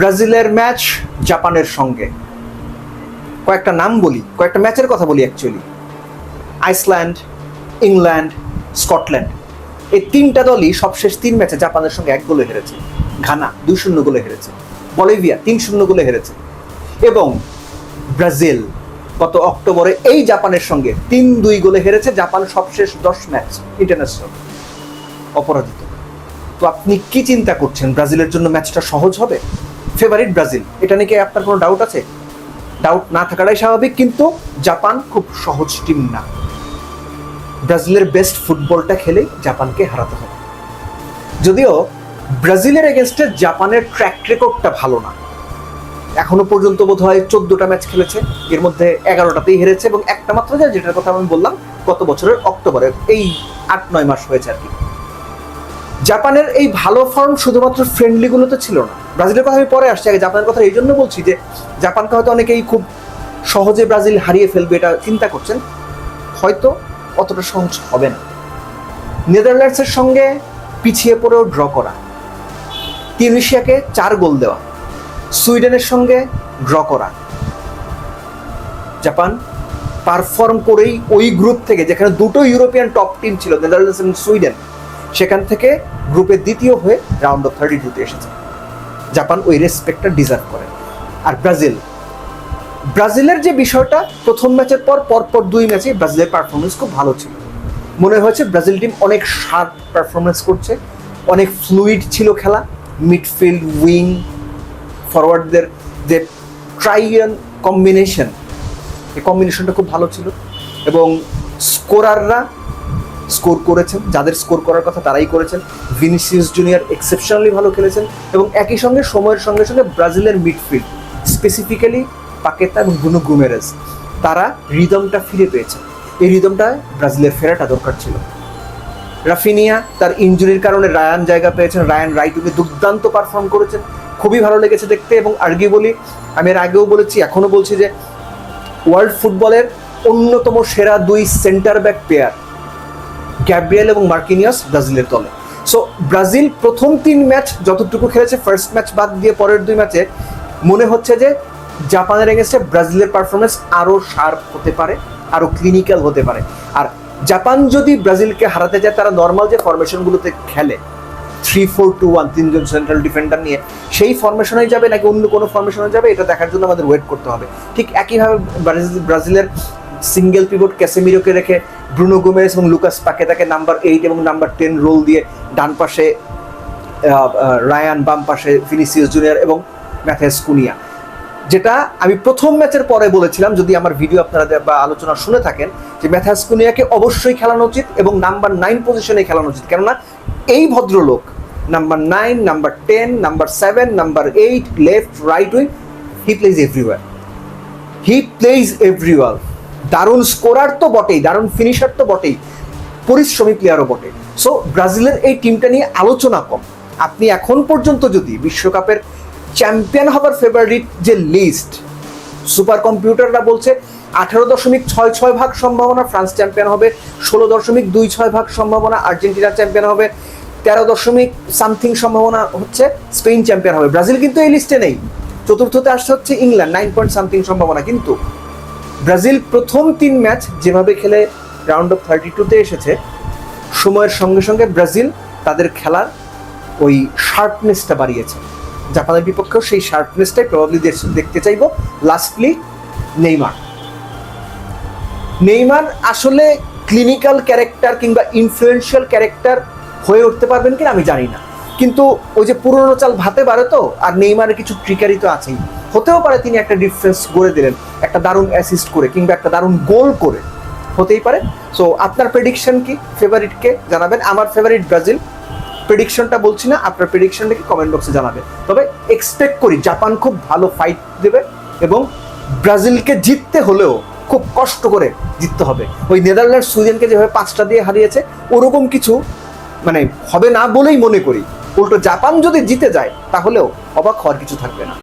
ব্রাজিলের ম্যাচ জাপানের সঙ্গে, কয়েকটা নাম বলি, কয়েকটা ম্যাচের কথা বলি অ্যাকচুয়ালি। আইসল্যান্ড, ইংল্যান্ড, স্কটল্যান্ড, এই তিনটা দলই সবশেষ 3 ম্যাচে জাপানের সঙ্গে 1 গোলে হেরেছে। ঘানা 2-0 গোলে হেরেছে, বলিভিয়া 3-0 গোলে হেরেছে, এবং ব্রাজিল গত অক্টোবরে এই জাপানের সঙ্গে 3-2 গোলে হেরেছে। জাপান সবশেষ 10 ম্যাচ ইন্টারন্যাশনাল অপরাজিত। তো আপনি কি চিন্তা করছেন, ব্রাজিলের জন্য ম্যাচটা সহজ হবে? ফেভারিট ব্রাজিল, এটা নিয়ে কি আপনার কোনো ডাউট আছে? ডাউট না থাকাটাই স্বাভাবিক, কিন্তু জাপান খুব সহজ টিম না। ব্রাজিলের বেস্ট ফুটবলটা খেলেই জাপানকে হারাতে হবে। যদিও ব্রাজিলের এগেনস্টে জাপানের ট্র্যাক রেকর্ডটা ভালো না। এখনো পর্যন্ত বোধহয় 14টা ম্যাচ খেলেছে, এর মধ্যে 11টাতেই হেরেছে, এবং একটা মাত্র যায় যেটার কথা আমি বললাম গত বছরের অক্টোবরে, এই 8-9 মাস হয়েছে আর কি। জাপানের এই ভালো ফর্ম শুধুমাত্র ফ্রেন্ডলিগুলোতে ছিল না। ব্রাজিলের কথা আমি পরে আসছি, আগে জাপানের কথা এই জন্য বলছি যে জাপানকে হয়তো অনেকেই খুব সহজে ব্রাজিল হারিয়ে ফেলবে এটা চিন্তা করছেন, হয়তো অতটা সহজ হবে না। নেদারল্যান্ডসের সঙ্গে পিছিয়ে পড়েও ড্র করা, তিউনিশিয়াকে 4 গোল দেওয়া, সুইডেনের সঙ্গে ড্র করা, জাপান পারফর্ম করেই ওই গ্রুপ থেকে, যেখানে দুটো ইউরোপিয়ান টপ টিম ছিল, নেদারল্যান্ডস এবং সুইডেন, সেখান থেকে গ্রুপে দ্বিতীয় হয়ে রাউন্ড অফ 32-তে এসেছে। জাপান ওই রেসপেক্টটা ডিজার্ভ করে। আর ব্রাজিলের যে বিষয়টা, প্রথম ম্যাচের পরপর 2 ম্যাচে ব্রাজিলের পারফরমেন্স খুব ভালো ছিল। মনে হয়েছে ব্রাজিল টিম অনেক শার্প পারফরমেন্স করছে, অনেক ফ্লুইড ছিল খেলা, মিডফিল্ড, উইং, ফরওয়ার্ডদের যে ট্রাইয়ান কম্বিনেশন, এই কম্বিনেশনটা খুব ভালো ছিল, এবং স্কোরাররা স্কোর করেছেন, যাদের স্কোর করার কথা তারাই করেছেন। ভিনিসিয়াস জুনিয়র এক্সেপশনালি ভালো খেলেছেন, এবং একই সঙ্গে সময়ের সঙ্গে সঙ্গে ব্রাজিলের মিডফিল্ড, স্পেসিফিক্যালি পাকেতা এবং ব্রুনো গুমেরেজ, তারা রিদমটা ফিরে পেয়েছে। এই রিদমটা ব্রাজিলের ফেরাটা দরকার ছিল। রাফিনিয়া তার ইনজুরির কারণে রায়ান জায়গা পেয়েছেন, রায়ান রাইটুকে দুর্দান্ত পারফর্ম করেছেন, খুবই ভালো লেগেছে দেখতে। এবং আর্গুয়েবলি, আমি এর আগেও বলেছি, এখনও বলছি, যে ওয়ার্ল্ড ফুটবলের অন্যতম সেরা 2 সেন্টার ব্যাক পেয়ার গ্যাব্রিয়েল এবং মার্কিনিয়াস ব্রাজিলের দলে। সো ব্রাজিল প্রথম 3 ম্যাচ যতটুকু খেলেছে, ফার্স্ট ম্যাচ বাদ দিয়ে পরের 2 ম্যাচে মনে হচ্ছে যে জাপানের এগেনস্টে ব্রাজিলের পারফরমেন্স আরও শার্প হতে পারে, আরও ক্লিনিক্যাল হতে পারে। আর জাপান যদি ব্রাজিলকে হারাতে যায়, তারা নর্মাল যে ফরমেশনগুলোতে খেলে 3-4-2-1, 3 জন সেন্ট্রাল ডিফেন্ডার নিয়ে, সেই ফরমেশনেই যাবে নাকি অন্য কোনো ফরমেশনে যাবে, এটা দেখার জন্য আমাদের ওয়েট করতে হবে। ঠিক একইভাবে ব্রাজিলের সিঙ্গেল পিভট ক্যাসেমিরোকে রেখে ব্রুনো গোমেরেস এবং লুকাস পাকেতাকে নাম্বার 8 এবং নাম্বার 10 রোল দিয়ে, ডান পাশে রায়ান, বাম পাশে ভিনিসিয়াস জুনিয়র এবং ম্যাথিয়াস কুনিয়া, যেটা আমি প্রথম ম্যাচের পরে বলেছিলাম, যদি আমার ভিডিও আপনারা বা আলোচনা শুনে থাকেন, যে ম্যাথিয়াস কুনিয়াকে অবশ্যই খেলানো উচিত এবং নাম্বার 9 পজিশনে খেলানো উচিত। কেননা এই ভদ্রলোক number 9, number 10, number 7, number 8, left, right wing, he plays everywhere. দারুণ স্কোরার তো বটেই, দারুণ ফিনিশার তো বটেই, পরিশ্রমী প্লেয়ারও বটে। সো ব্রাজিলের এই টিমটা নিয়ে আলোচনা কম। আপনি এখন পর্যন্ত যদি বিশ্বকাপের চ্যাম্পিয়ন হবার ফেভারিট যে লিস্ট, সুপার কম্পিউটাররা বলছে 18.66% সম্ভাবনা ফ্রান্স চ্যাম্পিয়ন হবে, 16.26% সম্ভাবনা আর্জেন্টিনা চ্যাম্পিয়ন হবে, 13 সম্ভাবনা হচ্ছে স্পেন চ্যাম্পিয়ন হবে। ব্রাজিল কিন্তু এই লিস্টে নেই। চতুর্থতে আসছে হচ্ছে ইংল্যান্ড, 9 সম্ভাবনা। কিন্তু ব্রাজিল প্রথম 3 ম্যাচ যেভাবে খেলে রাউন্ড অফ 32-তে এসেছে, সময়ের সঙ্গে সঙ্গে ব্রাজিল তাদের খেলার ওই শার্পনেসটা বাড়িয়েছে। জাপানের বিপক্ষেও সেই শার্পনেসটাই প্রবাবলি দেখতে চাইব। লাস্টলি নেইমার আসলে ক্লিনিক্যাল ক্যারেক্টার কিংবা ইনফ্লুয়েন্সিয়াল ক্যারেক্টার হয়ে উঠতে পারবেন কিনা আমি জানি না, কিন্তু ওই যে পুরনো চাল ভাতে পারে তো, আর নেইমারের কিছু ট্রিকারি তো আছেই। হতেও পারে তিনি একটা ডিফারেন্স গড়ে দিলেন, একটা দারুণ অ্যাসিস্ট করে কিংবা একটা দারুণ গোল করে, হতেই পারে। সো আপনার প্রেডিকশন কি, ফেভারিটকে জানাবেন। আমার ফেভারিট ব্রাজিল, প্রেডিকশনটা বলছি না, আপনার প্রেডিকশনটা কি কমেন্ট বক্সে জানাবেন। তবে এক্সপেক্ট করি জাপান খুব ভালো ফাইট দেবে, এবং ব্রাজিলকে জিততে হলেও খুব কষ্ট করে জিততে হবে। ওই নেদারল্যান্ডস সুইডেনকে যেভাবে 5টা দিয়ে হারিয়েছে, ওরকম কিছু মানে হবে না বলেই মনে করি। উল্টো জাপান যদি জিতে যায়, তাহলেও অবাক হওয়ার কিছু থাকবে না।